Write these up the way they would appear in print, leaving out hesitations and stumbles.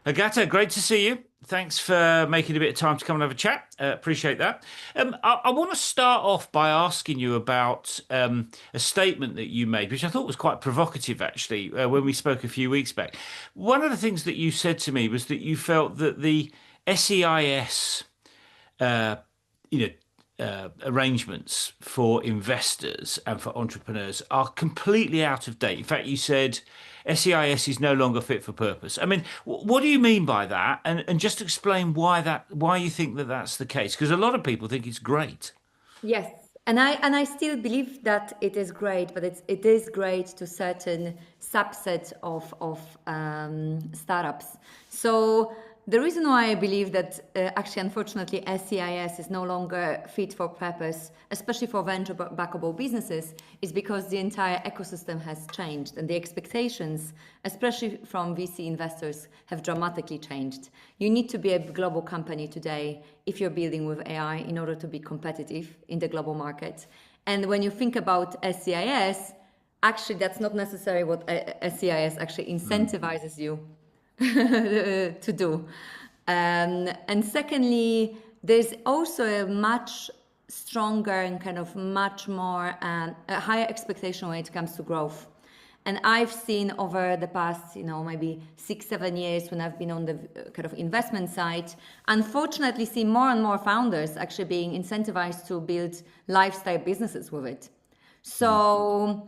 Agata, great to see you. Thanks for making a bit of time to come and have a chat. Appreciate that. I want to start off by asking you about a statement that you made, which I thought was quite provocative, actually, when we spoke a few weeks back. One of the things that you said to me was that you felt that the SEIS uh, you know, arrangements for investors and for entrepreneurs are completely out of date. In fact, you said SEIS is no longer fit for purpose. I mean, what do you mean by that? And just explain why you think that that's the case, because a lot of people think it's great. Yes, and I still believe that it is great, but it is great to certain subset of startups. So the reason why I believe that actually, unfortunately, SEIS is no longer fit for purpose, especially for venture backable businesses, is because the entire ecosystem has changed and the expectations, especially from VC investors, have dramatically changed. You need to be a global company today if you're building with AI in order to be competitive in the global market. And when you think about SEIS, actually, that's not necessarily what SEIS actually Mm. incentivizes you to do. And secondly, there's also a much stronger and kind of much more a higher expectation when it comes to growth. And I've seen over the past, maybe 6, 7 years when I've been on the kind of investment side, unfortunately, see more and more founders actually being incentivized to build lifestyle businesses with it. Mm. So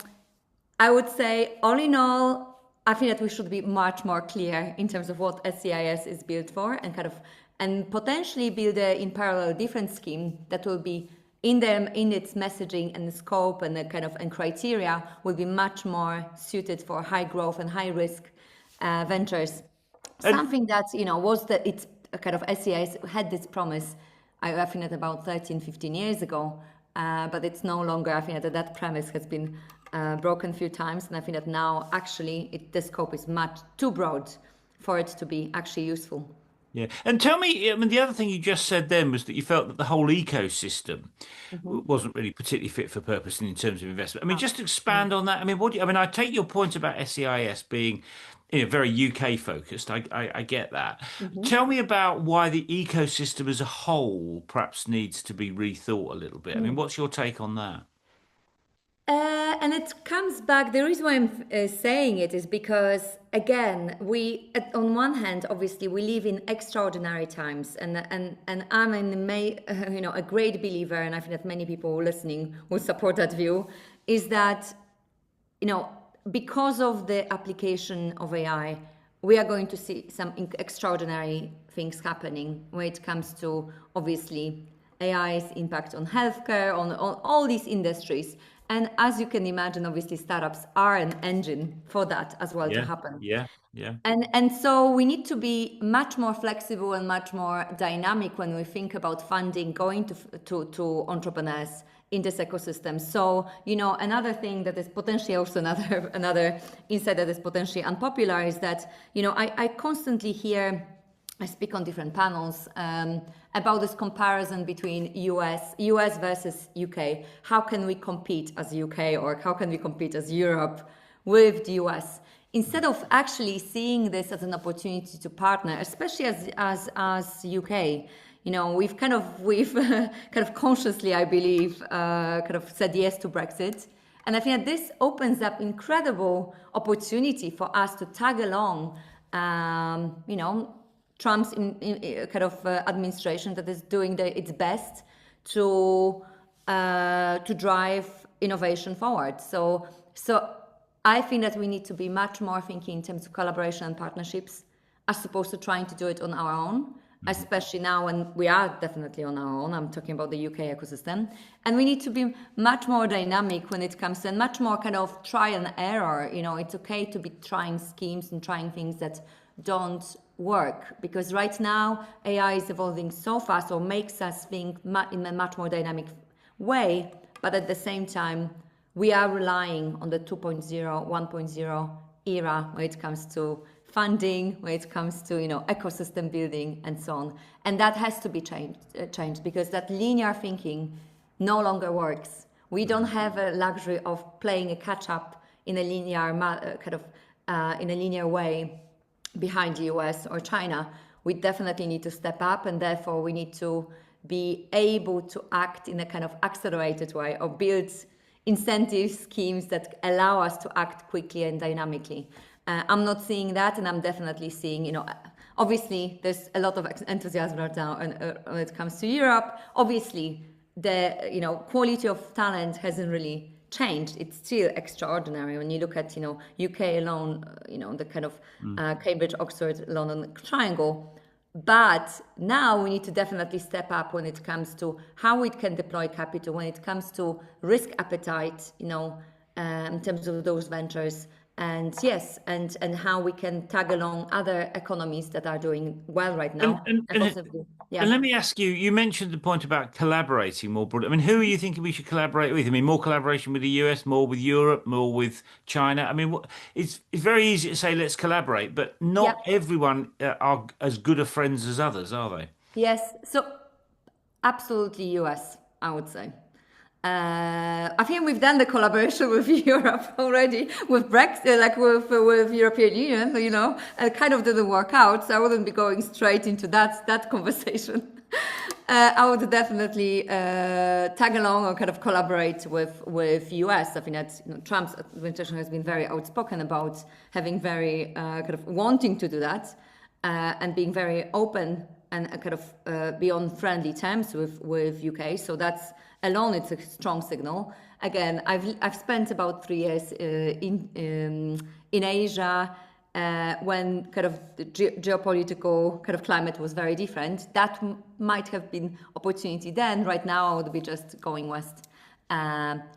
I would say, all in all, I think that we should be much more clear in terms of what SCIS is built for, and potentially build in parallel different scheme that will be in its messaging and scope and the kind of and criteria will be much more suited for high growth and high risk ventures. And Something that was that it's a kind of SCIS had this promise. I think that about 13, 15 years ago, but it's no longer. I think that that premise has been broken a few times, and I think that now actually the scope is much too broad for it to be actually useful. yeah, and tell me, I mean, the other thing you just said then was that you felt that the whole ecosystem Mhm. wasn't really particularly fit for purpose in terms of investment. I mean, Ah, just mm, expand on that. I mean, I mean, I take your point about SEIS being, very UK focused. I get that. mhm. Tell me about why the ecosystem as a whole perhaps needs to be rethought a little bit. I mean, Mm. what's your take on that? And it comes back. The reason why I'm saying it is because, again, on one hand, obviously, we live in extraordinary times, and I'm a great believer, and I think that many people listening will support that view. Is that you know, because of the application of AI, we are going to see some extraordinary things happening when it comes to obviously AI's impact on healthcare, on all these industries. And as you can imagine, obviously startups are an engine for that as well to Yeah, happen. yeah, yeah. And so we need to be much more flexible and much more dynamic when we think about funding going to entrepreneurs in this ecosystem. So, another thing that is potentially also another insight that is potentially unpopular is that, I constantly hear, I speak on different panels about this comparison between US versus UK. How can we compete as UK, or how can we compete as Europe with the US? Instead of actually seeing this as an opportunity to partner, especially as UK, we've kind of consciously, I believe, kind of said yes to Brexit. And I think that this opens up incredible opportunity for us to tag along, Trump's kind of administration that is doing its best to drive innovation forward. So I think that we need to be much more thinking in terms of collaboration and partnerships, as opposed to trying to do it on our own, Mhm. especially now when we are definitely on our own. I'm talking about the UK ecosystem. And we need to be much more dynamic when it comes to, and much more kind of try and error. It's okay to be trying schemes and trying things that don't work, because right now AI is evolving so fast, or makes us think in a much more dynamic way, but at the same time we are relying on the 2.0, 1.0 era when it comes to funding, when it comes to ecosystem building and so on, and that has to be changed, because that linear thinking no longer works. We don't have a luxury of playing a catch up in a linear in a linear way behind the US or China. We definitely need to step up, and therefore we need to be able to act in a kind of accelerated way or build incentive schemes that allow us to act quickly and dynamically. I'm not seeing that, and I'm definitely seeing, obviously there's a lot of enthusiasm right now when it comes to Europe. Obviously, the quality of talent hasn't really changed. It's still extraordinary when you look at UK alone, the kind of Cambridge, Oxford, London triangle. But now we need to definitely step up when it comes to how we can deploy capital, when it comes to risk appetite, in terms of those ventures. And yes, and how we can tag along other economies that are doing well right And, now. and, And and, possibly, and yeah. let me ask you, you mentioned the point about collaborating more broadly. I mean, who are you thinking we should collaborate with? I mean, more collaboration with the US, more with Europe, more with China. I mean, it's very easy to say let's collaborate, but Yeah. not everyone are as good of friends as others, are they? Yes. So absolutely US, I would say. I think we've done the collaboration with Europe already with Brexit, like with European Union. It kind of didn't work out, so I wouldn't be going straight into that conversation. I would definitely tag along or kind of collaborate with US. I think that Trump's administration has been very outspoken about having very kind of wanting to do that and being very open and kind of be on friendly terms with UK. So that's alone, it's a strong signal. Again, I've spent about 3 years in Asia when kind of the geopolitical kind of climate was very different. That might have been opportunity then. Right now, I would be just going west.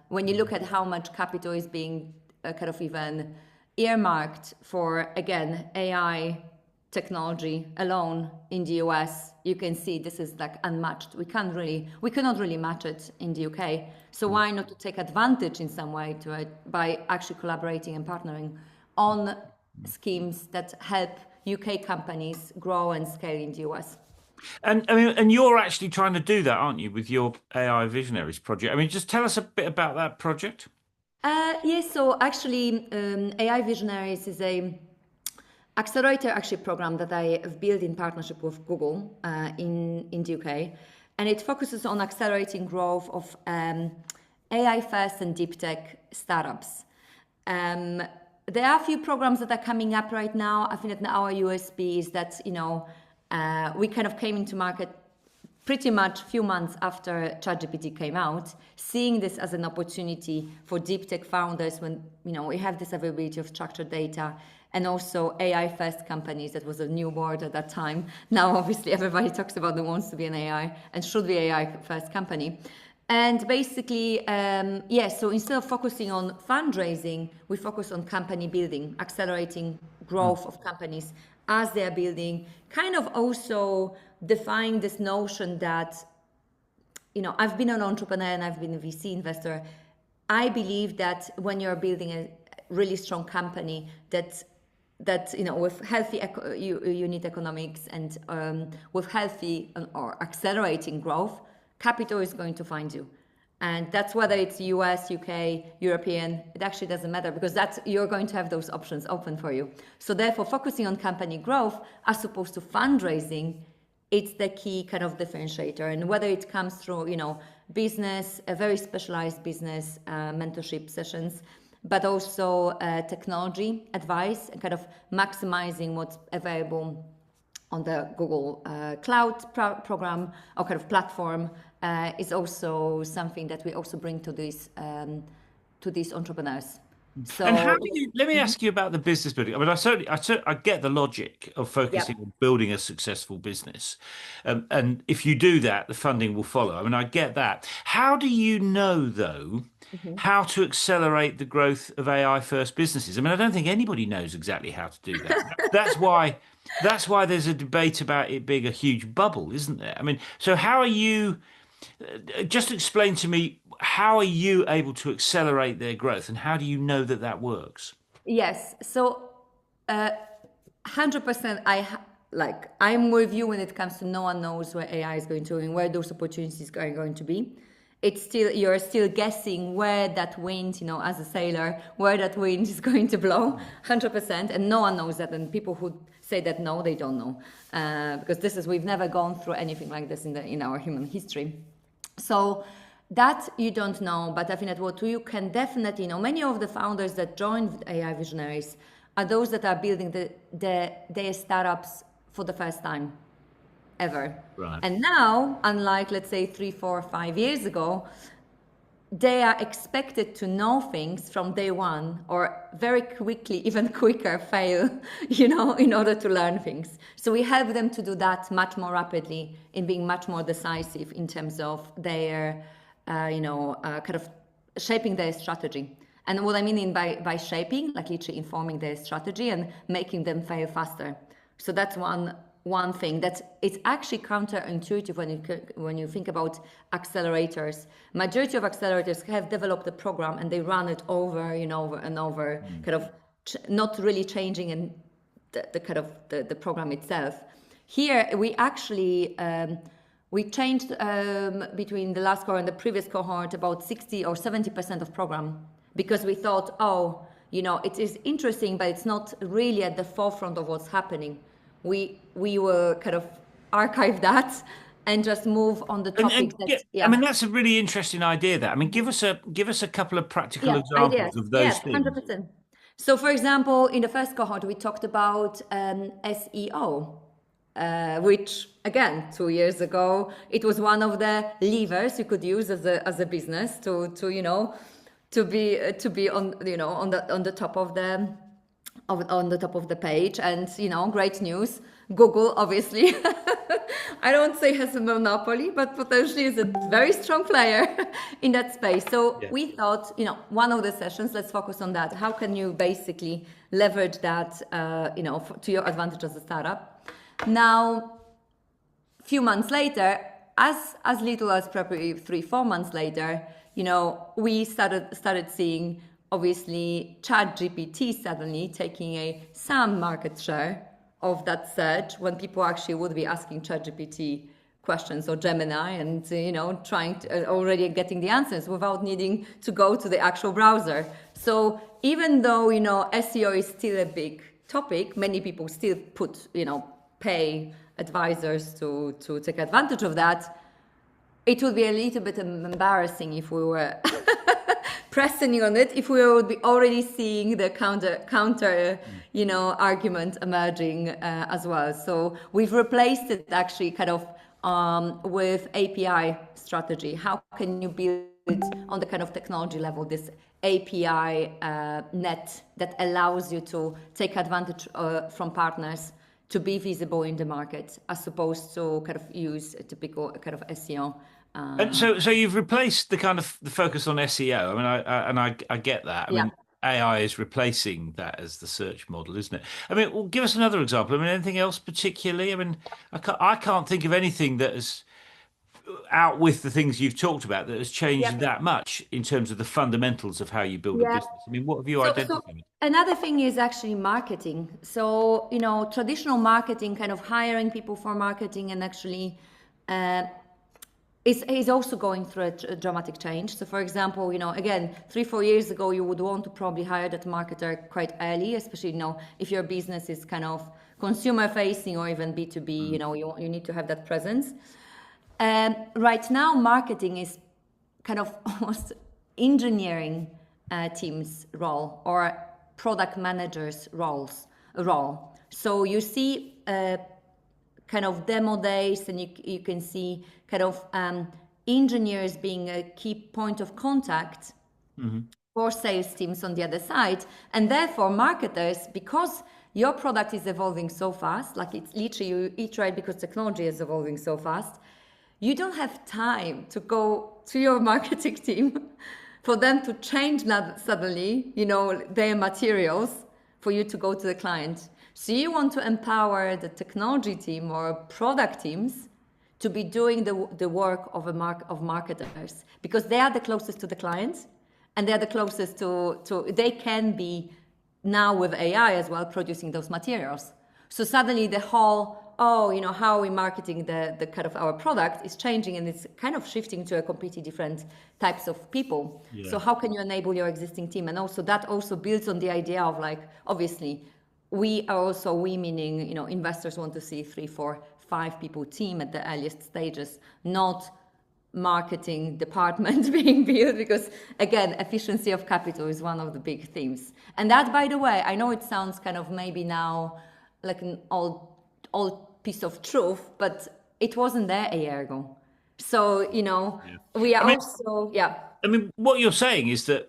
When you look at how much capital is being kind of even earmarked for, again, AI technology alone in the US, you can see this is like unmatched. We cannot really match it in the UK. So why not to take advantage in some way to it by actually collaborating and partnering on schemes that help UK companies grow and scale in the US? And I mean, and you're actually trying to do that, aren't you, with your AI Visionaries project? I mean, just tell us a bit about that project. Yes, so actually AI Visionaries is a accelerator actually program that I have built in partnership with Google in the UK, and it focuses on accelerating growth of AI first and deep tech startups. There are a few programs that are coming up right now. I think that our USP is that we kind of came into market pretty much a few months after ChatGPT came out, seeing this as an opportunity for deep tech founders when we have this availability of structured data, and also AI first companies. That was a new word at that time. Now obviously everybody talks about who wants to be an AI and should be AI first company. And basically, so instead of focusing on fundraising, we focus on company building, accelerating growth of companies as they are building, kind of also define this notion that, I've been an entrepreneur and I've been a VC investor. I believe that when you're building a really strong company that with healthy unit economics and with healthy or accelerating growth, capital is going to find you. And that's whether it's US, UK, European, it actually doesn't matter because you're going to have those options open for you. So therefore, focusing on company growth as opposed to fundraising, it's the key kind of differentiator. And whether it comes through, business, a very specialized business mentorship sessions, but also technology advice and kind of maximizing what's available on the Google Cloud program or kind of platform is also something that we also bring to these entrepreneurs. So, And how do you, let me ask you about the business building. I mean, I get the logic of yeah. focusing on building a successful business. And if you do that, the funding will follow. I mean, I get that. How do you know, though, how to accelerate the growth of AI first businesses? I mean, I don't think anybody knows exactly how to do that. That's why there's a debate about it being a huge bubble, isn't there? I mean, so how are you, just explain to me, how are you able to accelerate their growth and how do you know that that works? Yes. So 100% I'm with you when it comes to no one knows where AI is going to and where those opportunities are going to be. you're still guessing where that wind, as a sailor, where that wind is going to blow, 100%, and no one knows that. And people who say that no, they don't know, because we've never gone through anything like this in our human history. So that you don't know, but I think that what you can definitely know, many of the founders that joined AI Visionaries are those that are building their startups for the first time ever. Right. And now, unlike, let's say, 3, 4, 5 years ago, they are expected to know things from day one, or very quickly, even quicker, fail, in order to learn things. So we help them to do that much more rapidly, in being much more decisive in terms of their, kind of shaping their strategy. And what I mean by shaping, like literally informing their strategy and making them fail faster. So that's one thing that it's actually counterintuitive when you think about accelerators. Majority of accelerators have developed a program and they run it over and over, kind of not really changing in the kind of the program itself. Here we actually we changed between the last cohort and the previous cohort about 60 or 70% of program, because we thought, it is interesting, but it's not really at the forefront of what's happening. We will kind of archive that and just move on the topics. I mean, that's a really interesting idea. That, I mean, give us a couple of practical examples ideas of those yes, things. 100%. So, for example, in the first cohort, we talked about SEO, which again, 2 years ago, it was one of the levers you could use as a business to be on the top of the page. And great news, Google obviously I don't say has a monopoly, but potentially is a very strong player in that space. So we thought, one of the sessions, let's focus on that. How can you basically leverage that to your advantage as a startup? Now, few months later, as little as probably 3-4 months later, we started seeing, obviously, ChatGPT suddenly taking some market share of that search, when people actually would be asking ChatGPT questions, or Gemini, and trying to already getting the answers without needing to go to the actual browser. So even though SEO is still a big topic, many people still pay advisors to take advantage of that. It would be a little bit embarrassing if we were pressing on it, if we would be already seeing the counter argument emerging as well. So we've replaced it actually kind of with API strategy. How can you build on the kind of technology level this API net that allows you to take advantage from partners to be visible in the market, as opposed to kind of use a typical kind of SEO. And so you've replaced the kind of the focus on SEO. I mean, I get that. I mean, AI is replacing that as the search model, isn't it? I mean, well, give us another example. I mean, anything else particularly? I mean, I can't think of anything that has, out with the things you've talked about, that has changed that much in terms of the fundamentals of how you build a business. I mean, what have you identified? Another thing is actually marketing. So, traditional marketing, kind of hiring people for marketing, and actually is also going through a dramatic change. So, for example, again, 3-4 years ago, you would want to probably hire that marketer quite early, especially, if your business is kind of consumer facing or even B2B, you need to have that presence. Right now, marketing is kind of almost engineering team's role, or product managers' role. So you see kind of demo days, and you can see kind of engineers being a key point of contact for sales teams on the other side. And therefore, marketers, because your product is evolving so fast, like it's literally you iterate because technology is evolving so fast, you don't have time to go to your marketing team for them to change suddenly, their materials for you to go to the client. So you want to empower the technology team or product teams to be doing the work of marketers, because they are the closest to the clients, and they are the closest to they can be now with AI as well producing those materials. So suddenly the whole oh, how are we marketing the kind of our product is changing, and it's kind of shifting to a completely different types of people. So Yeah. how can you enable your existing team? And also that also builds on the idea of like, obviously, we meaning, investors want to see 3, 4, 5 people team at the earliest stages, not marketing department being built, because again, efficiency of capital is one of the big themes. And that, by the way, I know it sounds kind of maybe now like an old piece of truth, but it wasn't there a year ago. So, Yeah. we I are mean, also, yeah. what you're saying is that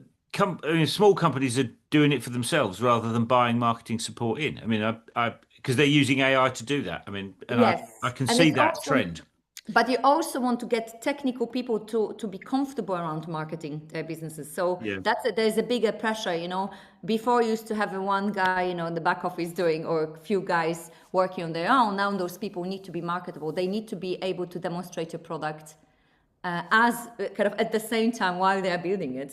small companies are doing it for themselves rather than buying marketing support in. I mean, because they're using AI to do that. I mean, and I Yes, can and see it's that also, trend. but you also want to get technical people to be comfortable around marketing their businesses. So Yeah. there's a bigger pressure. Before you used to have a one guy, in the back office doing, or a few guys working on their own. Now those people need to be marketable. They need to be able to demonstrate your product as kind of at the same time while they are building it.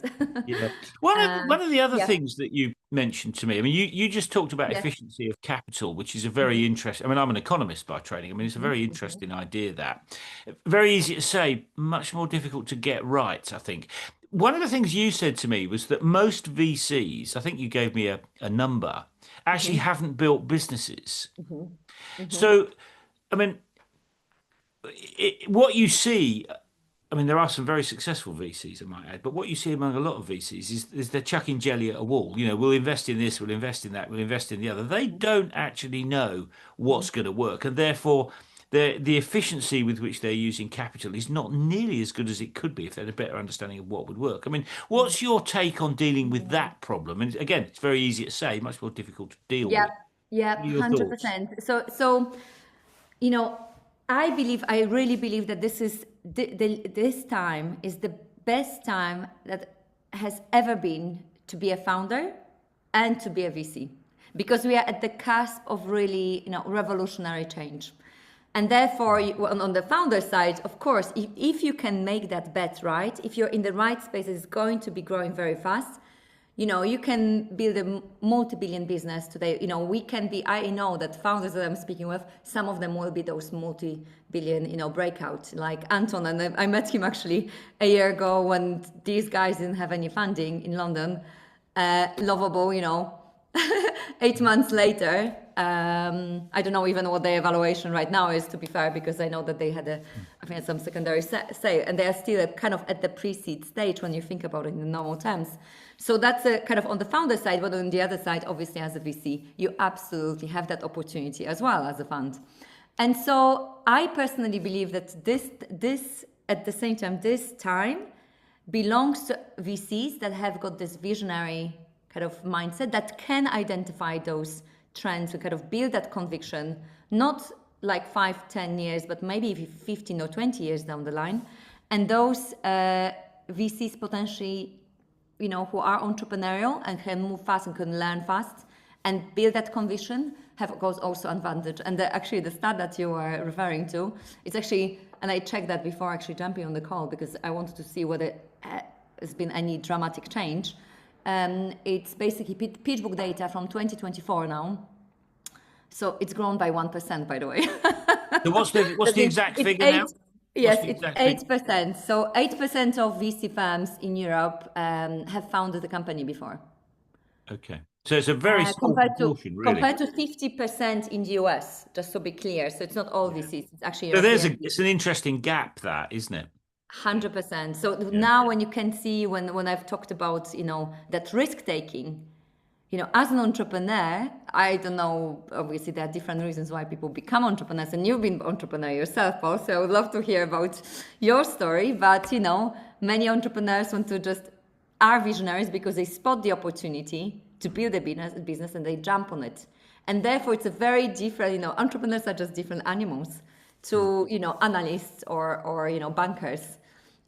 Yeah. One of the other Yeah. things that you mentioned to me, I mean, you just talked about Yes. efficiency of capital, which is a Mm-hmm. very interesting. I mean, I'm an economist by training. I mean, it's a very Mm-hmm. interesting idea that very easy to say, much more difficult to get right, I think. One of the things you said to me was that most VCs, I think you gave me a number, actually Mm-hmm. haven't built businesses. Mm-hmm. Mm-hmm. So, I mean, what you see, I mean, there are some very successful VCs, I might add, but what you see among a lot of VCs is they're chucking jelly at a wall. We'll invest in this, we'll invest in that, we'll invest in the other. They don't actually know what's going to work, and therefore, the efficiency with which they're using capital is not nearly as good as it could be if they had a better understanding of what would work. I mean, what's your take on dealing with that problem? And again, it's very easy to say, much more difficult to deal Yeah. with. Yeah. What are your thoughts? 100%. So you know, I really believe that this time is the best time that has ever been to be a founder and to be a VC, because we are at the cusp of really, revolutionary change. And therefore, on the founder side, of course, if you can make that bet right, if you're in the right space, it's going to be growing very fast. You can build a multi-billion business today. I know that founders that I'm speaking with, some of them will be those multi-billion, breakout, like Anton. And I met him actually a year ago when these guys didn't have any funding in London. Lovable, 8 months later, I don't know even what their evaluation right now is, to be fair, because I know that they had I think some secondary sale, and they are still kind of at the pre-seed stage when you think about it in normal terms. So that's a kind of on the founder side, but on the other side, obviously as a VC, you absolutely have that opportunity as well as a fund. And so I personally believe that this at the same time, this time belongs to VCs that have got this visionary kind of mindset that can identify those trends and kind of build that conviction, not like 5, 10 years, but maybe 15 or 20 years down the line. And those VCs potentially, who are entrepreneurial and can move fast and can learn fast and build that conviction, have goes also advantage. And actually the stat that you were referring to, it's actually, and I checked that before actually jumping on the call because I wanted to see whether there's been any dramatic change. It's basically PitchBook data from 2024 now. So it's grown by 1%, by the way. So what's the exact It's figure now? eight. What's Yes, the it's exact figure? 8%. So 8% of VC firms in Europe have founded the company before. Okay. So it's a very small Compared to proportion, really. compared to 50% in the US, just to be clear. So it's not all Yeah. VCs, it's actually So European. it's an interesting gap, that, isn't it? 100%. So Yeah. now when you can see when I've talked about, that risk taking, as an entrepreneur, I don't know, obviously there are different reasons why people become entrepreneurs, and you've been entrepreneur yourself, Paul, so I would love to hear about your story. But, many entrepreneurs are visionaries because they spot the opportunity to build a business and they jump on it. And therefore it's a very different, entrepreneurs are just different animals to, analysts or bankers.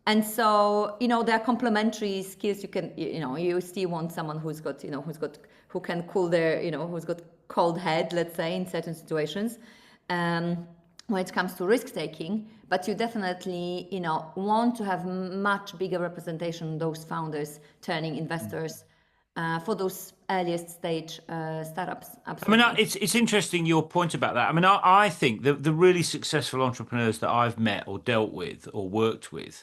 And so, there are complementary skills. You can, you still want someone who can cool who's got cold head, let's say, in certain situations, when it comes to risk taking. But you definitely, want to have much bigger representation of those founders turning investors for those earliest stage startups. I mean, Absolutely. it's interesting your point about that. I mean, I think the really successful entrepreneurs that I've met or dealt with or worked with,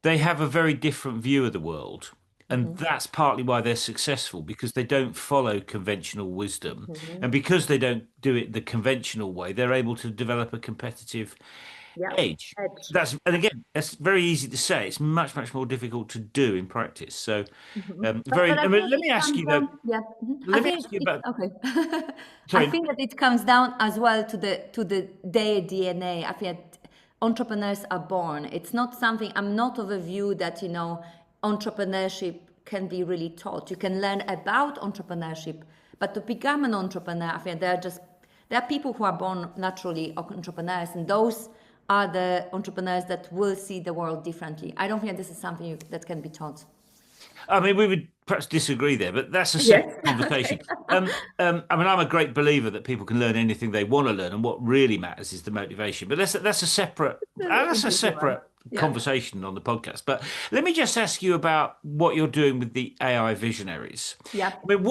they have a very different view of the world. And Hmm. that's partly why they're successful because they don't follow conventional wisdom. Hmm. And because they don't do it the conventional way, they're able to develop a competitive Yeah. edge. Edge. And again, that's very easy to say. It's much, much more difficult to do in practice. So, Mhm. But very, I I mean, think let it me ask comes you though, down, yeah. Mhm. I let me think ask you it about, okay. I sorry, think that it comes down as well to the their DNA. I think that entrepreneurs are born. It's not something. I'm not of a view that entrepreneurship can be really taught. You can learn about entrepreneurship, but to become an entrepreneur, I think there are people who are born naturally entrepreneurs, and those are the entrepreneurs that will see the world differently. I don't think this is something that can be taught. I mean, we would perhaps disagree there, but that's a Yes. separate conversation. Okay. I mean, I'm a great believer that people can learn anything they want to learn, and what really matters is the motivation. But that's a Interesting one. separate Yeah. conversation on the podcast. But let me just ask you about what you're doing with the AI visionaries. Yeah. I mean,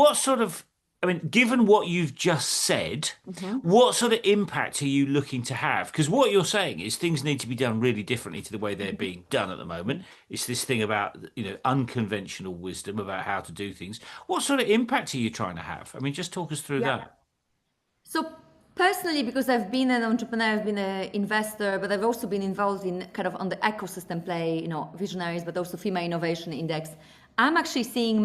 I mean, given what you've just said, Hmm. what sort of impact are you looking to have? Because what you're saying is things need to be done really differently to the way they're being done at the moment. It's this thing about, unconventional wisdom about how to do things. What sort of impact are you trying to have? I mean, just talk us through Yeah. that. So personally, because I've been an entrepreneur, I've been an investor, but I've also been involved in kind of on the ecosystem play, Visionaries, but also Female Innovation Index. I'm actually seeing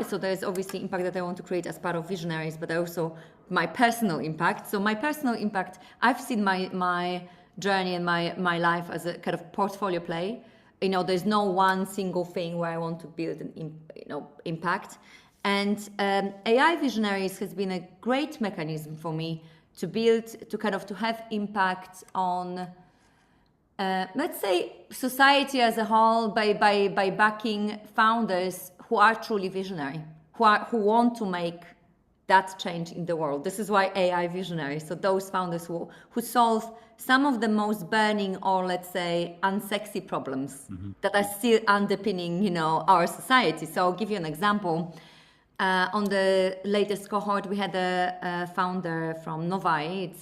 so there's obviously impact that I want to create as part of Visionaries, but also my personal impact. So my personal impact, I've seen my journey and my life as a kind of portfolio play. There's no one single thing where I want to build an impact. And AI Visionaries has been a great mechanism for me to have impact on, let's say, society as a whole by backing founders who are truly visionary, who want to make that change in the world. This is why AI Visionaries. So those founders who solve some of the most burning or, let's say, unsexy problems that are still underpinning, our society. So I'll give you an example. On the latest cohort, we had a founder from Novae.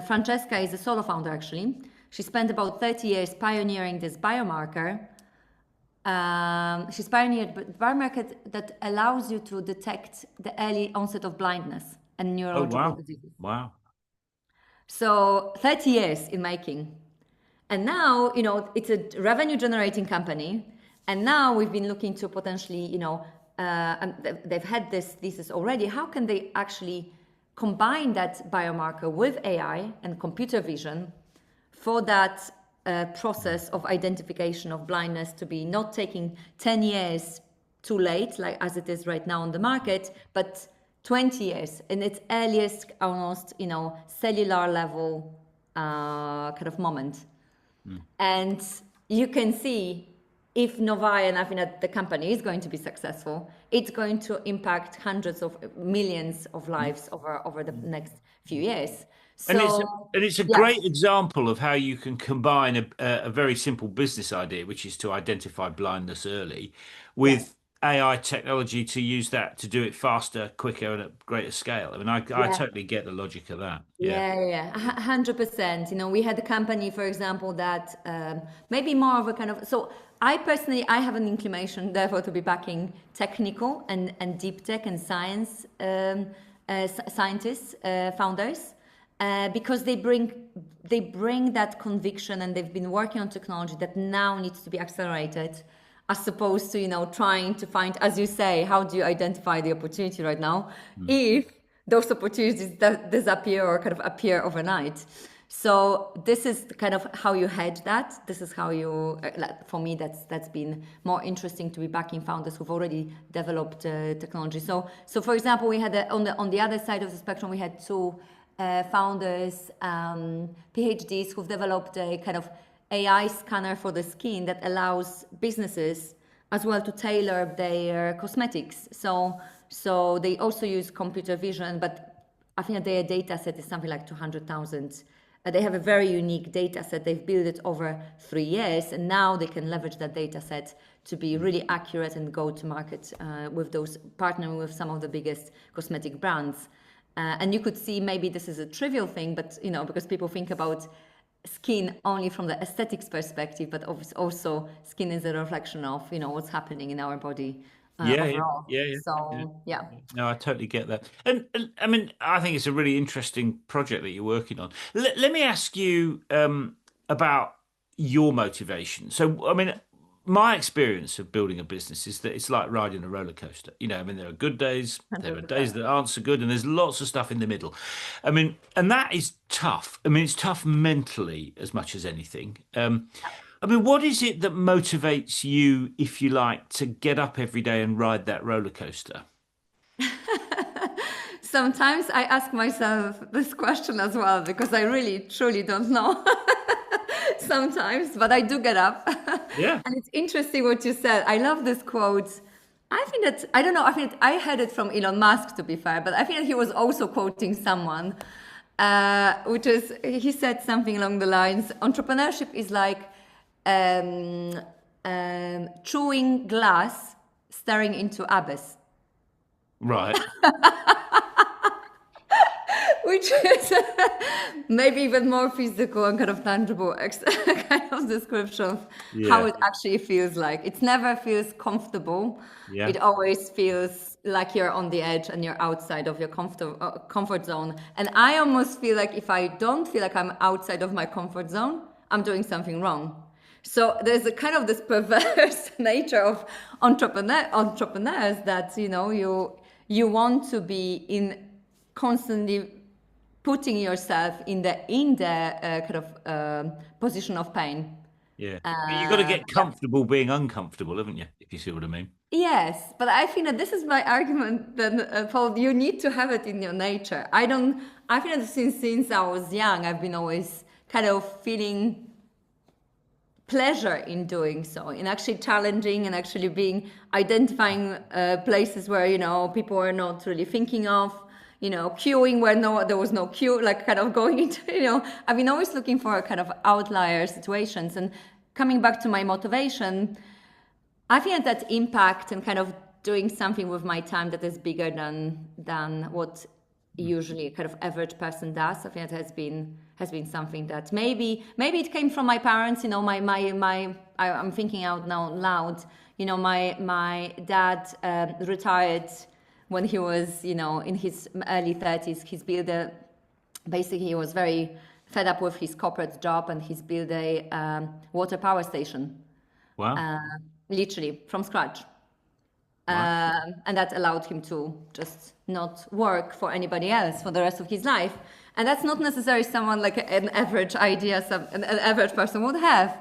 Francesca is a solo founder actually. She spent about 30 years pioneering this biomarker. She's pioneered a biomarker that allows you to detect the early onset of blindness and Oh, neurological wow. diseases. Wow. So 30 years in making. And now, it's a revenue generating company. And now we've been looking to potentially, and they've had this thesis already. How can they actually combine that biomarker with AI and computer vision for that process of identification of blindness to be not taking 10 years too late, like as it is right now on the market, but 20 years in its earliest, almost, cellular level kind of moment. And you can see if Novae, and I think that the company is going to be successful, it's going to impact hundreds of millions of lives over the next few years. And So, it's a yeah, great example of how you can combine a very simple business idea, which is to identify blindness early, yeah, with AI technology to use that to do it faster, quicker, and at greater scale. I mean, I yeah. totally get the logic of that. Yeah. Yeah, 100%. We had a company, for example, that maybe more of a kind of. So I personally, I have an inclination, therefore, to be backing technical and deep tech and scientists, founders, because they bring that conviction, and they've been working on technology that now needs to be accelerated, as opposed to trying to find, as you say, how do you identify the opportunity right now Mm. if those opportunities disappear or kind of appear overnight. So this is kind of how you hedge that. This is how you, for me, that's been more interesting, to be backing founders who've already developed technology. So for example, we had on the other side of the spectrum, we had two founders, PhDs, who've developed a kind of AI scanner for the skin that allows businesses as well to tailor their cosmetics. So they also use computer vision, but I think their data set is something like 200,000 they have a very unique data set. They've built it over 3 years, and now they can leverage that data set to be really accurate and go to market with those, partnering with some of the biggest cosmetic brands. And you could see maybe this is a trivial thing, but because people think about skin only from the aesthetics perspective, but also skin is a reflection of what's happening in our body Yeah, yeah, overall. yeah, yeah, yeah. So yeah. No, I totally get that. And I mean, I think it's a really interesting project that you're working on. Let me ask you about your motivation. So, I mean, my experience of building a business is that it's like riding a roller coaster. I mean, there are good days, there are days 100%. that aren't so good, and there's lots of stuff in the middle. I mean, and that is tough. I mean, it's tough mentally as much as anything. I mean, what is it that motivates you, if you like, to get up every day and ride that roller coaster? Sometimes I ask myself this question as well because I really truly don't know sometimes, but I do get up. Yeah. And it's interesting what you said. I love this quote. I think that, I don't know, I think I heard it from Elon Musk, to be fair, but I think that he was also quoting someone, which is, he said something along the lines, entrepreneurship is like chewing glass, staring into abyss. Right. Which is maybe even more physical and kind of tangible kind of description of how Yeah. it actually feels like. It never feels comfortable. Yeah. It always feels like you're on the edge and you're outside of your comfort zone. And I almost feel like if I don't feel like I'm outside of my comfort zone, I'm doing something wrong. So there's a kind of this perverse nature of entrepreneurs that you want to be in constantly putting yourself in the kind of position of pain. Yeah. You got to get Yeah. comfortable being uncomfortable, haven't you? If you see what I mean. Yes, but I think that this is my argument that Paul, you need to have it in your nature. I don't. I think that since I was young, I've been always kind of feeling pleasure in doing so, in actually challenging and actually identifying places where people are not really thinking of. Queuing where there was no queue, like kind of going into, I've been always looking for kind of outlier situations. And coming back to my motivation, I think that impact and kind of doing something with my time that is bigger than what usually a kind of average person does. I think it has been something that maybe it came from my parents. I'm thinking out now loud. My dad retired when he was, in his early 30s. Basically he was very fed up with his corporate job, and he's built a water power station, Wow. literally from scratch. Wow. And that allowed him to just not work for anybody else for the rest of his life. And that's not necessarily someone like an average idea, an average person would have.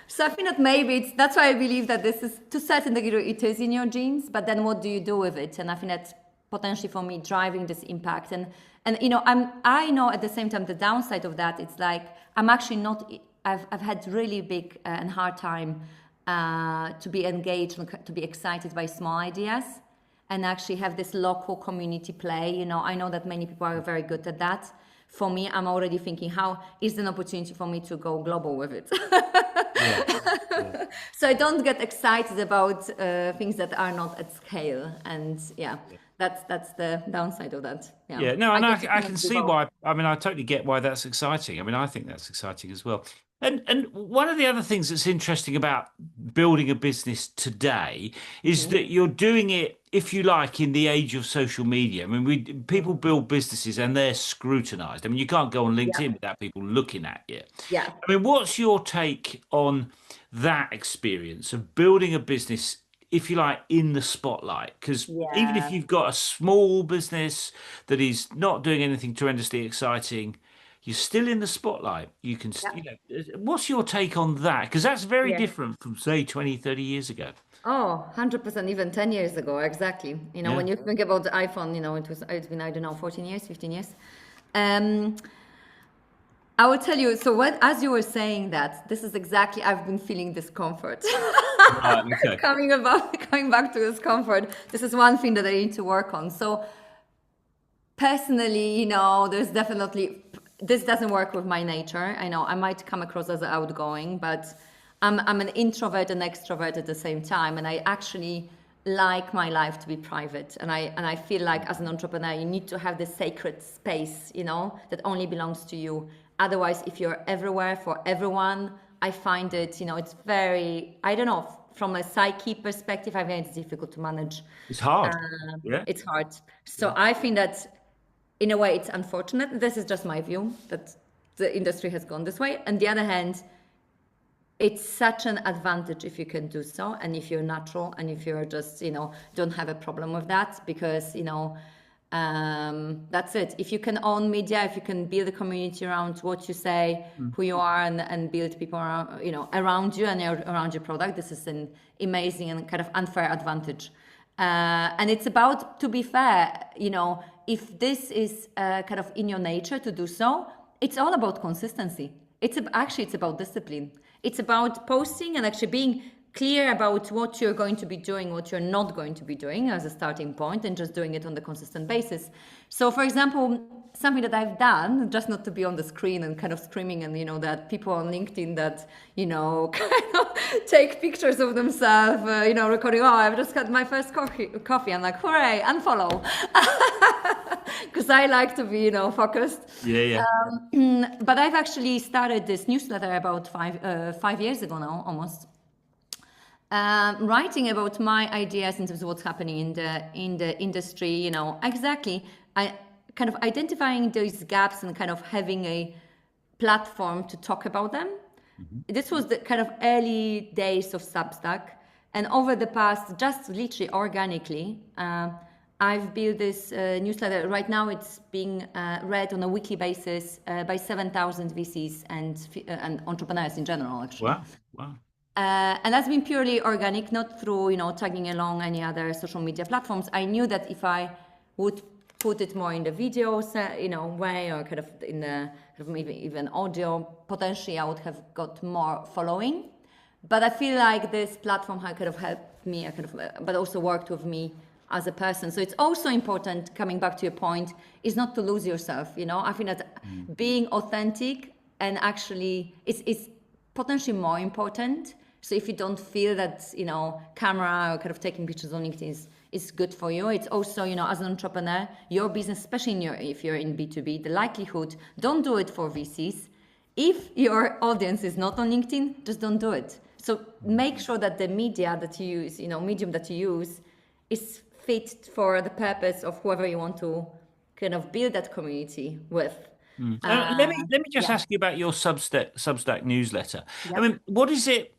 So I think that maybe that's why I believe that this is, to a certain degree, it is in your genes, but then what do you do with it? And I think that's potentially for me driving this impact. And I know at the same time the downside of that, it's like I'm actually not, I've had really big and hard time to be engaged and to be excited by small ideas and actually have this local community play. I know that many people are very good at that. For me, I'm already thinking, how is an opportunity for me to go global with it? Yeah. Yeah. So I don't get excited about things that are not at scale. And yeah, that's the downside of that. Yeah. Yeah, no, and guess you I can do see both. why. I mean, I totally get why that's exciting. I mean, I think that's exciting as well. And one of the other things that's interesting about building a business today is Mhm. that you're doing it, if you like, in the age of social media. I mean, people build businesses and they're scrutinized. I mean, you can't go on Yeah. LinkedIn without people looking at you. Yeah. I mean, what's your take on that experience of building a business, if you like, in the spotlight? Because even if Yeah. you've got a small business that is not doing anything tremendously exciting, you're still in the spotlight. You can, Yeah. what's your take on that? Because that's very Yeah. different from, say, 20, 30 years ago. Oh, 100%, even 10 years ago, exactly. Yeah. When you think about the iPhone, it's been, I don't know, 14 years, 15 years. Um, I will tell you, so as you were saying that, this is exactly, I've been feeling discomfort. Right, okay. Coming back to discomfort, this is one thing that I need to work on. So personally, there's definitely this doesn't work with my nature. I know I might come across as outgoing, but I'm an introvert and extrovert at the same time, and I actually like my life to be private. And I feel like as an entrepreneur, you need to have this sacred space, that only belongs to you. Otherwise, if you're everywhere for everyone, I find it, it's very, I don't know, from a psyche perspective, I find it's difficult to manage. It's hard. Um, Yeah. it's hard. Yeah. So I think that in a way it's unfortunate. This is just my view that the industry has gone this way. On the other hand, it's such an advantage if you can do so, and if you're natural, and if you're just don't have a problem with that, because that's it. If you can own media, if you can build a community around what you say, Mm. who you are, and build people around around you and around your product, this is an amazing and kind of unfair advantage. And it's about, to be fair, if this is kind of in your nature to do so, it's all about consistency. It's about discipline. It's about posting and actually being clear about what you're going to be doing, what you're not going to be doing as a starting point, and just doing it on the consistent basis. So, for example, something that I've done, just not to be on the screen and kind of screaming, and that people on LinkedIn that kind of take pictures of themselves, recording. Oh, I've just had my first coffee. I'm like, hooray, unfollow, because I like to be focused. Yeah. But I've actually started this newsletter about 5 years ago now, almost. Writing about my ideas in terms of what's happening in the industry, exactly. I kind of identifying those gaps and kind of having a platform to talk about them. Mm-hmm. This was the kind of early days of Substack, and over the past, just literally organically, I've built this newsletter. Right now, it's being read on a weekly basis by 7,000 VCs and entrepreneurs in general, actually. Wow. Wow. And that's been purely organic, not through tagging along any other social media platforms. I knew that if I would put it more in the videos, way, or kind of in the kind of maybe even audio, potentially I would have got more following. But I feel like this platform had kind of helped me, but also worked with me as a person. So it's also important, coming back to your point, is not to lose yourself. I think that being authentic and actually it's potentially more important. So if you don't feel that, camera or kind of taking pictures on LinkedIn is good for you, it's also, as an entrepreneur, your business, especially if you're in B2B, the likelihood, don't do it for VCs. If your audience is not on LinkedIn, just don't do it. So make sure that the media that you use, medium that you use is fit for the purpose of whoever you want to kind of build that community with. Let me just Yeah. ask you about your Substack newsletter. I Yep. mean, what is it?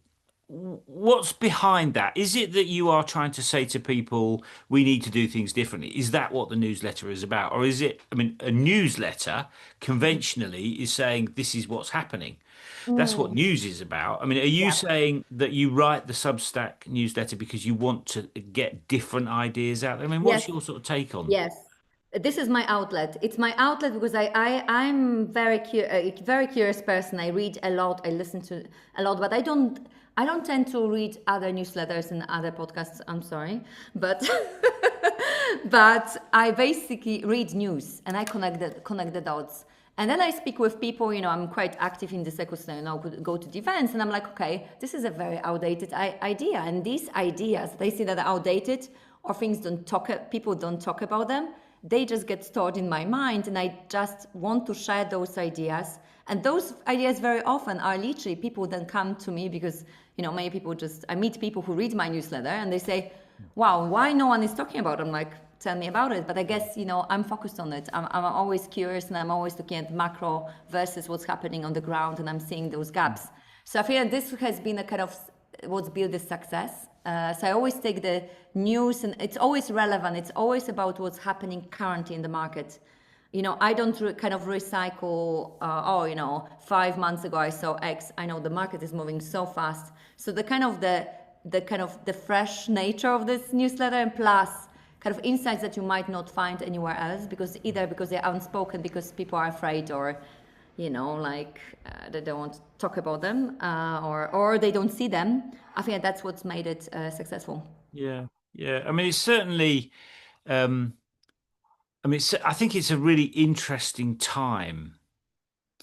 What's behind that? Is it that you are trying to say to people, we need to do things differently? Is that what the newsletter is about? Or is it, I mean, a newsletter conventionally is saying this is what's happening. That's what Mm, news is about. I mean, are you yeah. saying that you write the Substack newsletter because you want to get different ideas out there? I mean, Yes. what's your sort of take on? Yes, this is my outlet. It's my outlet because I'm a very curious person. I read a lot. I listen to a lot, but I don't tend to read other newsletters and other podcasts. I'm sorry, but but I basically read news and I connect the dots. And then I speak with people, I'm quite active in this ecosystem, go to events and I'm like, okay, this is a very outdated idea. And these ideas, they see that are outdated or people don't talk about them. They just get stored in my mind and I just want to share those ideas. And those ideas very often are literally people then come to me because, many people I meet people who read my newsletter and they say, wow, why no one is talking about it? I'm like, tell me about it. But I guess, I'm focused on it. I'm always curious and I'm always looking at macro versus what's happening on the ground and I'm seeing those gaps. So I feel like this has been a kind of what's built this success. So I always take the news and it's always relevant. It's always about what's happening currently in the market. I don't kind of recycle, 5 months ago I saw X. I know the market is moving so fast. So the kind of the fresh nature of this newsletter and plus kind of insights that you might not find anywhere else because they're unspoken because people are afraid or they don't want to talk about them or they don't see them. I think that's what's made it successful. Yeah. Yeah. I mean, it's certainly, I mean, I think it's a really interesting time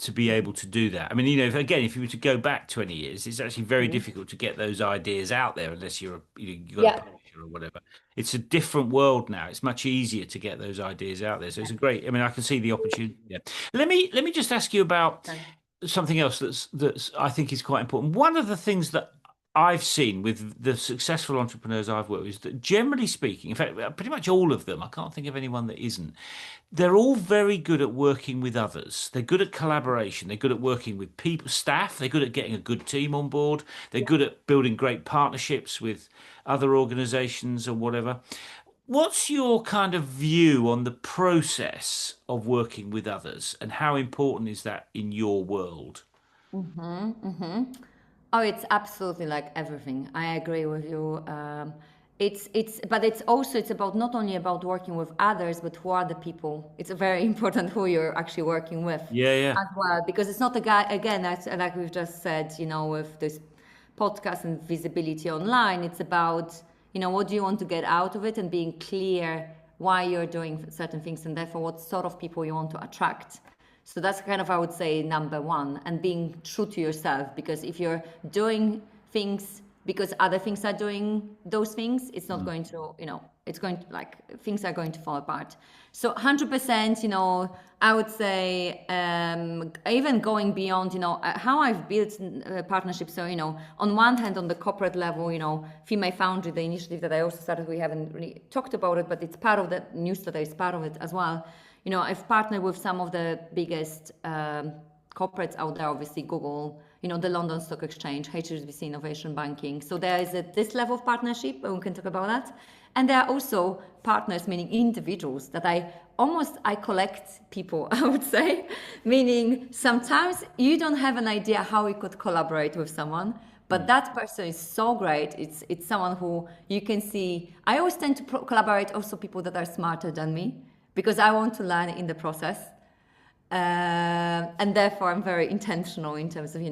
to be able to do that. I mean, if you were to go back 20 years, it's actually very difficult to get those ideas out there unless you've got a Yeah. publisher or whatever. It's a different world now. It's much easier to get those ideas out there. So it's a great, I mean, I can see the opportunity there. Let me just ask you about something else that's I think is quite important. One of the things that I've seen with the successful entrepreneurs I've worked with is that generally speaking, in fact, pretty much all of them, I can't think of anyone that isn't, they're all very good at working with others. They're good at collaboration. They're good at working with people, staff. They're good at getting a good team on board. They're good at building great partnerships with other organizations or whatever. What's your kind of view on the process of working with others and how important is that in your world? Oh, it's absolutely like everything. I agree with you. But it's also it's about not only about working with others, but who are the people. It's very important who you're actually working with Yeah, yeah. as well, because it's not a guy again. Like we've just said, with this podcast and visibility online, it's about what do you want to get out of it and being clear why you're doing certain things and therefore what sort of people you want to attract. So that's kind of, I would say, number one, and being true to yourself. Because if you're doing things because other things are doing those things, it's not going to, it's going to things are going to fall apart. So 100%, I would say, even going beyond, how I've built partnerships. So, on one hand, on the corporate level, Female Foundry, the initiative that I also started, we haven't really talked about it, but it's part of the newsletter, it's part of it as well. I've partnered with some of the biggest corporates out there, obviously Google, the London Stock Exchange, HSBC Innovation Banking. So there is this level of partnership, and we can talk about that. And there are also partners, meaning individuals, that I collect people, I would say, meaning sometimes you don't have an idea how you could collaborate with someone, but that person is so great. It's someone who you can see. I always tend to collaborate also people that are smarter than me, because I want to learn in the process. And therefore, I'm very intentional in terms of,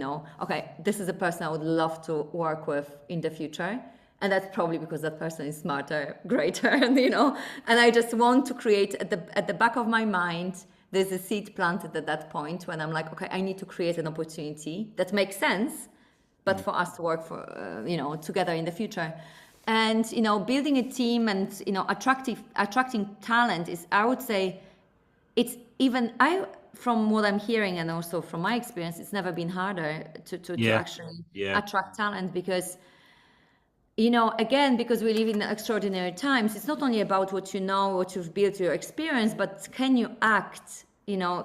okay, this is a person I would love to work with in the future. And that's probably because that person is smarter, greater, and, and I just want to create at the back of my mind, there's a seed planted at that point when I'm like, okay, I need to create an opportunity that makes sense, but for us to work for, together in the future. And, building a team and, attracting talent is, I would say, it's even, from what I'm hearing and also from my experience, it's never been harder to actually attract talent because, again, because we live in extraordinary times, it's not only about what you know, what you've built, your experience, but can you act,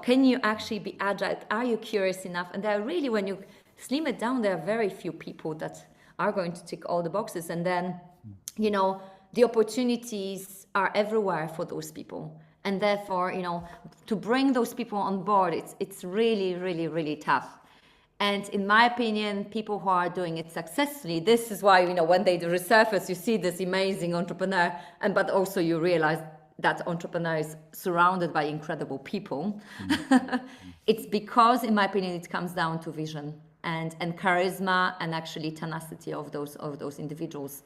can you actually be agile? Are you curious enough? And there are really, when you slim it down, there are very few people that are going to tick all the boxes. And then, the opportunities are everywhere for those people. And therefore, to bring those people on board, it's really, really, really tough. And in my opinion, people who are doing it successfully, this is why, when they resurface, you see this amazing entrepreneur, but also you realize that entrepreneur is surrounded by incredible people. It's because, in my opinion, it comes down to vision and charisma and actually tenacity of those individuals.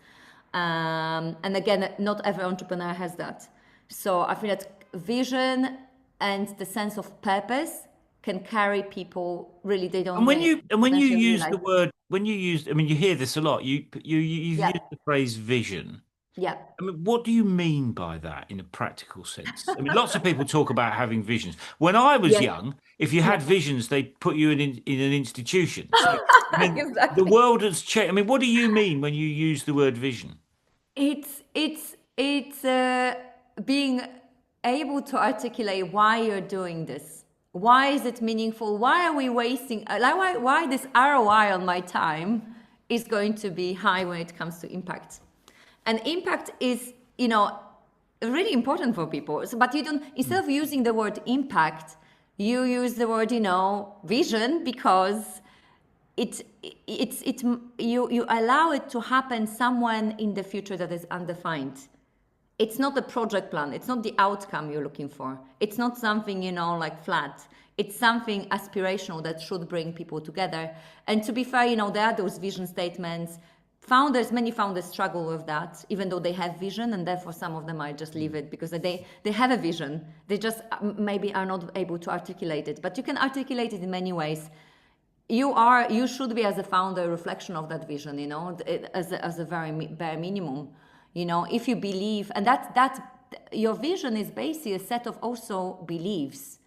And again, not every entrepreneur has that. So I feel that vision and the sense of purpose can carry people. Really, they don't. And when you use realize. the word, I mean, you hear this a lot. You've Yeah, used the phrase vision. yeah, I mean, what do you mean by that in a practical sense? I mean, lots of people talk about having visions. When I was yes, young, if you had yeah. visions, they put you in an institution. So, I mean, the Exactly. world has changed. I mean, what do you mean when you use the word vision? It's being able to articulate why you're doing this. Why is it meaningful? Why are we wasting? Like why this ROI on my time is going to be high when it comes to impact, and impact is really important for people. So, but you don't, instead of using the word impact, you use the word vision, because you allow it to happen somewhere in the future that is undefined. It's not a project plan. It's not the outcome you're looking for. It's not something, like flat. It's something aspirational that should bring people together. And to be fair, there are those vision statements many founders struggle with that, even though they have vision, and therefore some of them might just leave it because they have a vision. They just maybe are not able to articulate it. But you can articulate it in many ways. You should be, as a founder, a reflection of that vision, as a very bare minimum. If you believe, and that your vision is basically a set of also beliefs,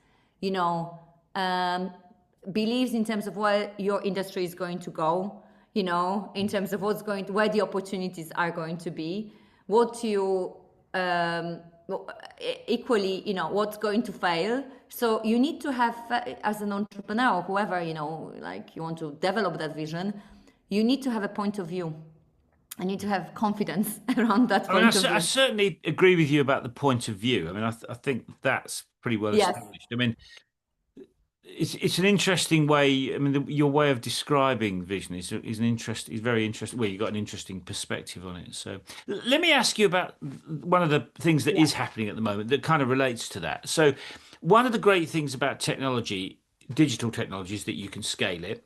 beliefs in terms of where your industry is going to go, in terms of where the opportunities are going to be, what you equally, what's going to fail. So you need to have, as an entrepreneur, whoever, like you want to develop that vision, you need to have a point of view. I need to have confidence around that point of view. I certainly agree with you about the point of view. I mean, I think that's pretty well Yes. established. I mean, it's an interesting way. I mean, your way of describing vision is very interesting. Well, you've got an interesting perspective on it. So let me ask you about one of the things that is happening at the moment that kind of relates to that. So one of the great things about technology, digital technology, is that you can scale it.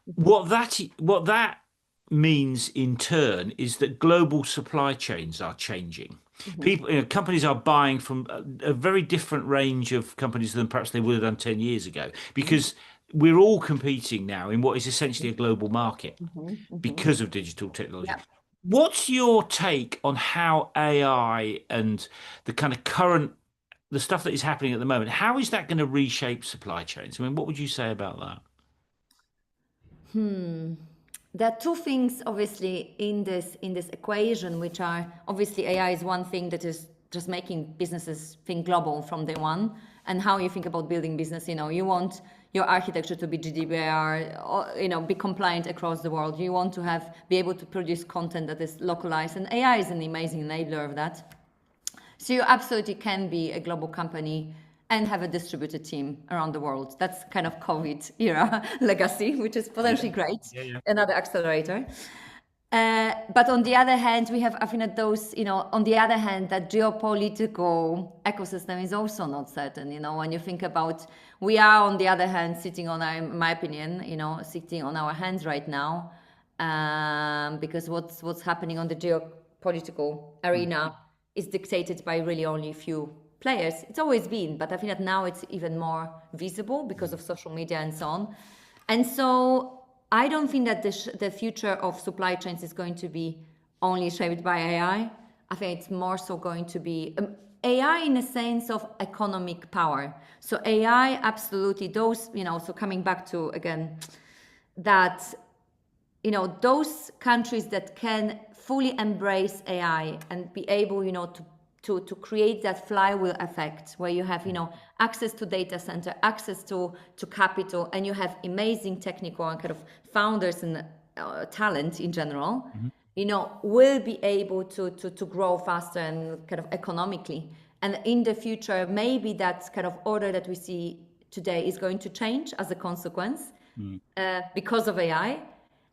What that means in turn is that global supply chains are changing. Companies are buying from a very different range of companies than perhaps they would have done 10 years ago, because we're all competing now in what is essentially a global market because of digital technology. Yeah. What's your take on how AI and the kind of the stuff that is happening at the moment, how is that going to reshape supply chains? I mean, what would you say about that? There are two things obviously in this equation, which are obviously AI is one thing that is just making businesses think global from day one, and how you think about building business. You want your architecture to be GDPR, or, be compliant across the world. You want to be able to produce content that is localized, and AI is an amazing enabler of that. So you absolutely can be a global company and have a distributed team around the world. That's kind of COVID era legacy, which is potentially great. Yeah. Another accelerator. But on the other hand, we have, I think that those, on the other hand, that geopolitical ecosystem is also not certain. When you think about, we are on the other hand sitting on our, in my opinion, sitting on our hands right now, because what's happening on the geopolitical arena is dictated by really only a few players. It's always been, but I think that now it's even more visible because of social media and so on. And so I don't think that the future of supply chains is going to be only shaped by AI. I think it's more so going to be AI in a sense of economic power. So AI, absolutely, those, so coming back to, again, that, those countries that can fully embrace AI and be able, to create that flywheel effect where you have, access to data center, access to capital, and you have amazing technical and kind of founders and talent in general, will be able to grow faster and kind of economically. And in the future, maybe that kind of order that we see today is going to change as a consequence because of AI.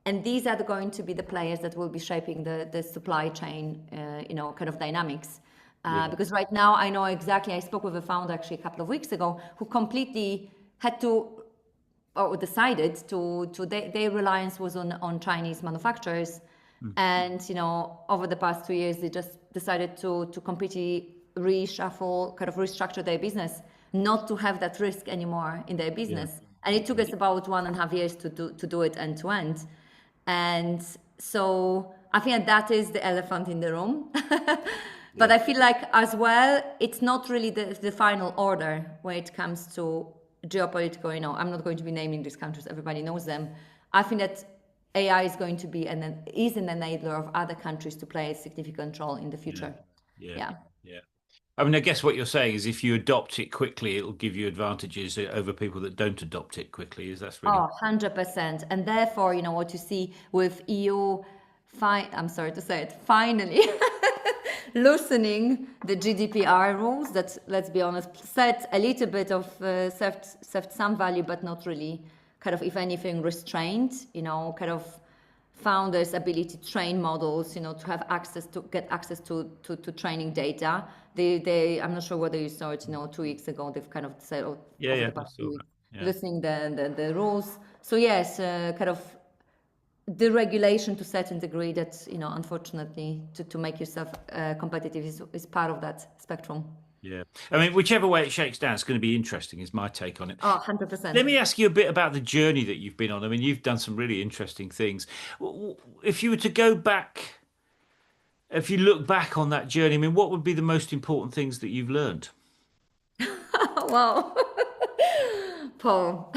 And these are going to be the players that will be shaping the supply chain, kind of dynamics. Because right now I know exactly, I spoke with a founder actually a couple of weeks ago who completely had to, or decided to their reliance was on Chinese manufacturers. And, over the past 2 years, they just decided to completely reshuffle, kind of restructure their business, not to have that risk anymore in their business. And it took us about 1.5 years to do it end to end. And so I think that is the elephant in the room. But I feel like as well, it's not really the final order when it comes to geopolitical, I'm not going to be naming these countries, everybody knows them. I think that AI is going to be an enabler of other countries to play a significant role in the future. Yeah. I mean, I guess what you're saying is if you adopt it quickly, it'll give you advantages over people that don't adopt it quickly. That's really... Oh, 100%. And therefore, what you see with EU, I'm sorry to say it, finally loosening the GDPR rules that, let's be honest, set a little bit of, served some value, but not really kind of, if anything, restrained, kind of founders' ability to train models, to have get access to training data. I'm not sure whether you saw it, 2 weeks ago, they've kind of said, over the past 2 weeks, loosening the rules. So yes, kind of deregulation to a certain degree that, unfortunately, to make yourself competitive is part of that spectrum. Yeah. I mean, whichever way it shakes down, it's going to be interesting, is my take on it. Oh, 100%. Let me ask you a bit about the journey that you've been on. I mean, you've done some really interesting things. If you were to go back, if you look back on that journey, I mean, what would be the most important things that you've learned? Wow. Paul.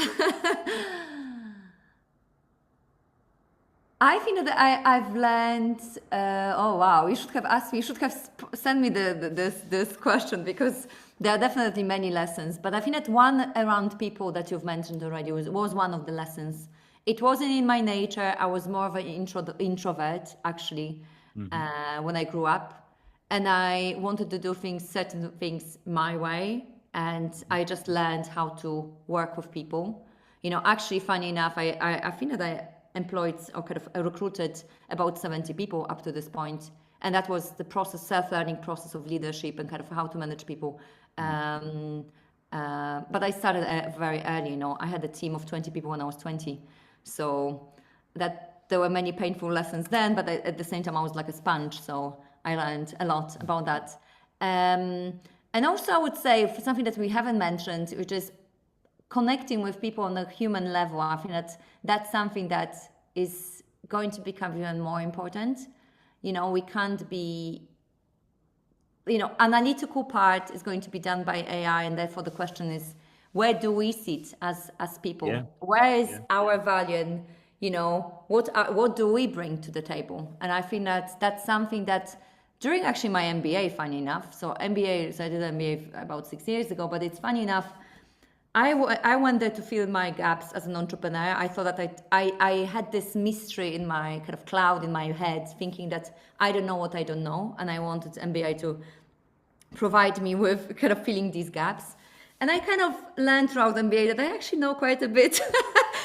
I think that I've learned. Oh wow! You should have asked me. You should have sent me this question, because there are definitely many lessons. But I think that one around people that you've mentioned already was one of the lessons. It wasn't in my nature. I was more of an introvert actually Hmm. when I grew up, and I wanted to do certain things my way, and I just learned how to work with people. Actually, funny enough, I think that I employed or kind of recruited about 70 people up to this point. And that was the self-learning process of leadership and kind of how to manage people. But I started very early. I had a team of 20 people when I was 20. So that there were many painful lessons then, but at the same time, I was like a sponge. So I learned a lot about that. And also, I would say for something that we haven't mentioned, which is connecting with people on a human level. I think that's something that is going to become even more important. We can't be, analytical part is going to be done by AI, and therefore the question is, where do we sit as Yeah. people? Where is Yeah. our value, and what do we bring to the table? And I think that's something that during actually my MBA, funny enough. So MBA, so I did MBA about 6 years ago, but it's funny enough. I went there to fill my gaps as an entrepreneur. I thought that I had this mystery in my kind of cloud in my head, thinking that I don't know what I don't know. And I wanted MBA to provide me with kind of filling these gaps. And I kind of learned throughout MBA that I actually know quite a bit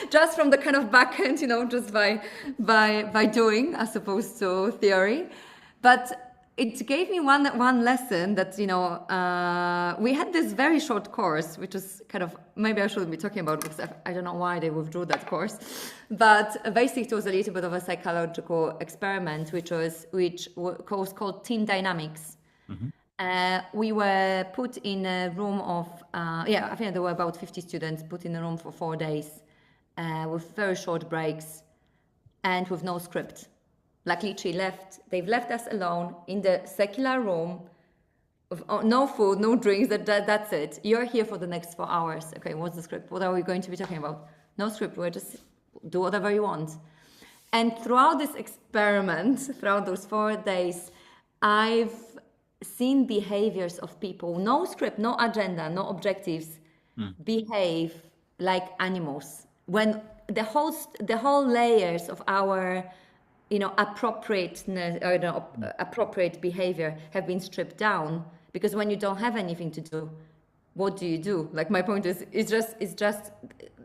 just from the kind of back end, just by doing as opposed to theory. But it gave me one lesson that we had this very short course, which is kind of, maybe I shouldn't be talking about, because I don't know why they withdrew that course, but basically it was a little bit of a psychological experiment, which was called team dynamics. Hmm. We were put in a room of I think there were about 50 students put in a room for 4 days with very short breaks and with no script. Like literally they've left us alone in the secular room with no food, no drinks, that's it. You're here for the next 4 hours. Okay, what's the script? What are we going to be talking about? No script, we're just do whatever you want. And throughout this experiment, throughout those 4 days, I've seen behaviors of people, no script, no agenda, no objectives, behave like animals. When the whole layers of our appropriateness or appropriate behavior have been stripped down, because when you don't have anything to do, what do you do? Like, my point is, it's just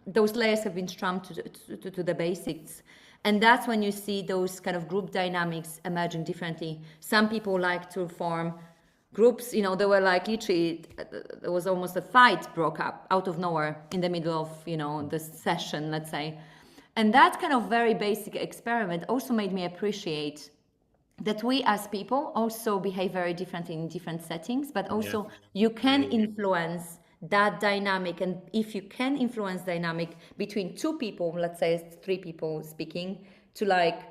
those layers have been stripped to the basics. And that's when you see those kind of group dynamics emerging differently. Some people like to form groups, they were like literally, there was almost a fight broke up out of nowhere in the middle of, the session, let's say. And that kind of very basic experiment also made me appreciate that we as people also behave very differently in different settings, but Yeah. also you can Yeah. influence that dynamic. And if you can influence dynamic between two people, let's say 3 people speaking, to like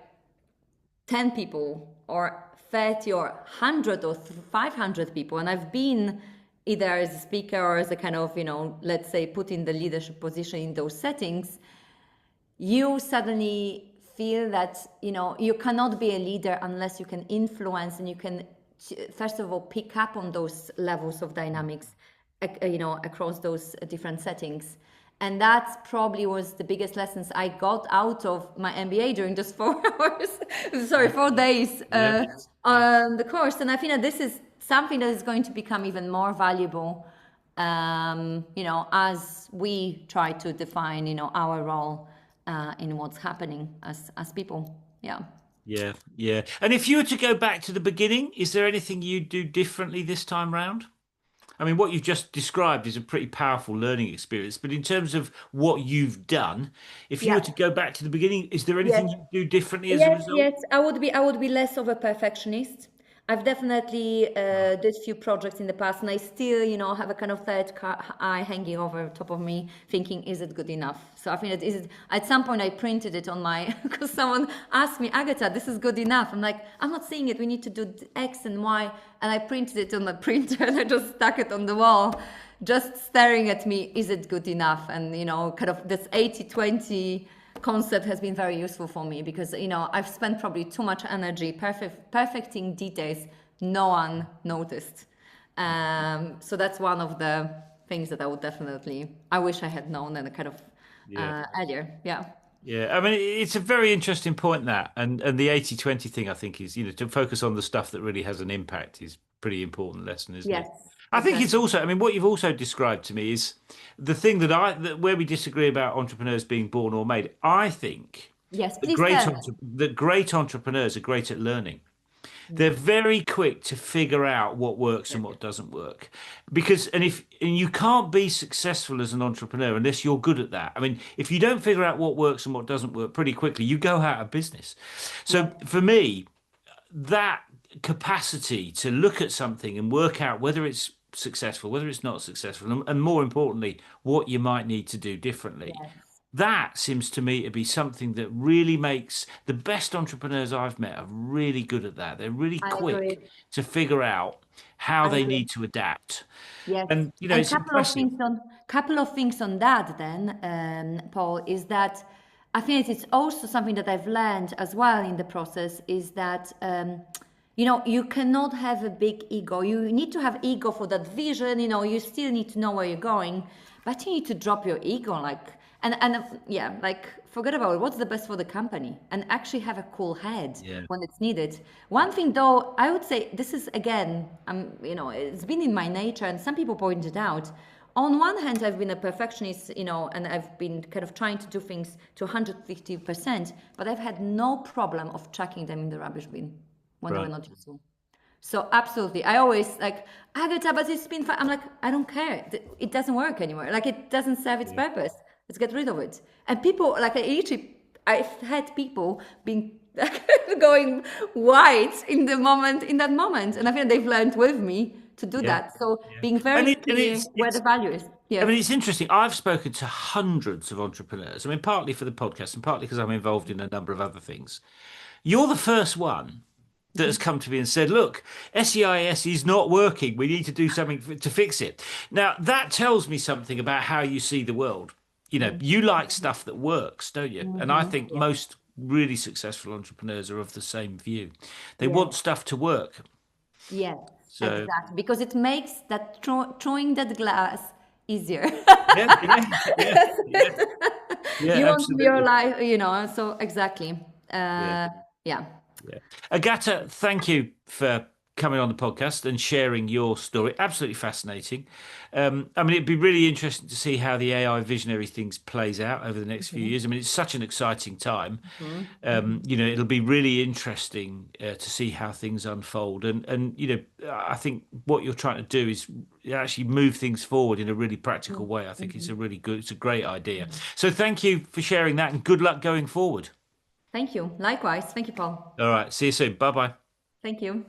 10 people or 30 or 100 or 500 people, and I've been either as a speaker or as a kind of, let's say, put in the leadership position in those settings, you suddenly feel that you cannot be a leader unless you can influence, and you can first of all pick up on those levels of dynamics across those different settings. And that probably was the biggest lessons I got out of my MBA during just 4 hours, sorry, 4 days Yeah. on the course. And I think that this is something that is going to become even more valuable, as we try to define, our role in what's happening as people. Yeah. Yeah. Yeah. And if you were to go back to the beginning, is there anything you'd do differently this time round? I mean, what you've just described is a pretty powerful learning experience. But in terms of what you've done, if you were Yeah. to go back to the beginning, is there Yes. anything you do differently as a Yes, result? yes. I would be less of a perfectionist. I've definitely did few projects in the past, and I still, have a kind of eye hanging over top of me, thinking, is it good enough? So I think that is it. At some point, I printed it on my because someone asked me, Agatha, this is good enough. I'm like, I'm not seeing it. We need to do X and Y, and I printed it on my printer and I just stuck it on the wall, just staring at me. Is it good enough? And kind of this 80-20 concept has been very useful for me because I've spent probably too much energy perfecting details no one noticed. So that's one of the things that I wish I had known and kind of Yeah. earlier. Yeah. Yeah, I mean, it's a very interesting point that, and the 80-20 thing, I think, is, to focus on the stuff that really has an impact is pretty important lesson, isn't Yes. it? I think it's Exactly. also, I mean, what you've also described to me is the thing that where we disagree about entrepreneurs being born or made. I think Yes. that Please tell me. great entrepreneurs are great at learning. They're Mm. very quick to figure out what works and what doesn't work. Because and you can't be successful as an entrepreneur unless you're good at that. I mean, if you don't figure out what works and what doesn't work pretty quickly, you go out of business. Yes. So for me, that capacity to look at something and work out whether it's successful, whether it's not successful, and more importantly, what you might need to do differently. Yes. That seems to me to be something that really makes the best entrepreneurs I've met are really good at that. They're really I quick agree. to figure out how I they agree. need to adapt. Yes, And, and it's impressive. couple of things on that then, Paul, is that I think it's also something that I've learned as well in the process is that you cannot have a big ego. You need to have ego for that vision. You still need to know where you're going, but you need to drop your ego, like yeah, like forget about it. What's the best for the company, and actually have a cool head Yeah. when it's needed. One thing though, I would say this is again, it's been in my nature, and some people pointed out. On one hand, I've been a perfectionist, and I've been kind of trying to do things to 150%, but I've had no problem of chucking them in the rubbish bin when they were Right. not useful. So absolutely, I always like Agatha, but it's been fun. I'm like, I don't care. It doesn't work anymore. Like it doesn't serve its Yeah. purpose. Let's get rid of it. And people, like I've had people being going white in that moment, and I think they've learned with me to do Yeah. that. So Yeah. being And very clear where the value is. I Yes. mean, it's interesting. I've spoken to hundreds of entrepreneurs. I mean, partly for the podcast and partly because I'm involved in a number of other things. You're the first one that has come to me and said, look, SEIS is not working. We need to do something to fix it. Now, that tells me something about how you see the world. You like stuff that works, don't you? And I Mm-hmm. think Yes. most really successful entrepreneurs are of the same view. They Yes. want stuff to work. Yes. So, Exactly. Because it makes that throwing that glass easier. yeah, yeah, yeah, yeah, yeah, You want your absolutely. life, so exactly. Yeah. Yeah. Yeah. Agata, thank you for coming on the podcast and sharing your story. Absolutely fascinating. I mean, it'd be really interesting to see how the AI visionary things plays out over the next few Mhm. years. I mean, it's such an exciting time. Mhm. Mhm. It'll be really interesting to see how things unfold. And I think what you're trying to do is actually move things forward in a really practical way. I think Mhm. it's a great idea. Mhm. So thank you for sharing that and good luck going forward. Thank you. Likewise. Thank you, Paul. All right. See you soon. Bye bye. Thank you.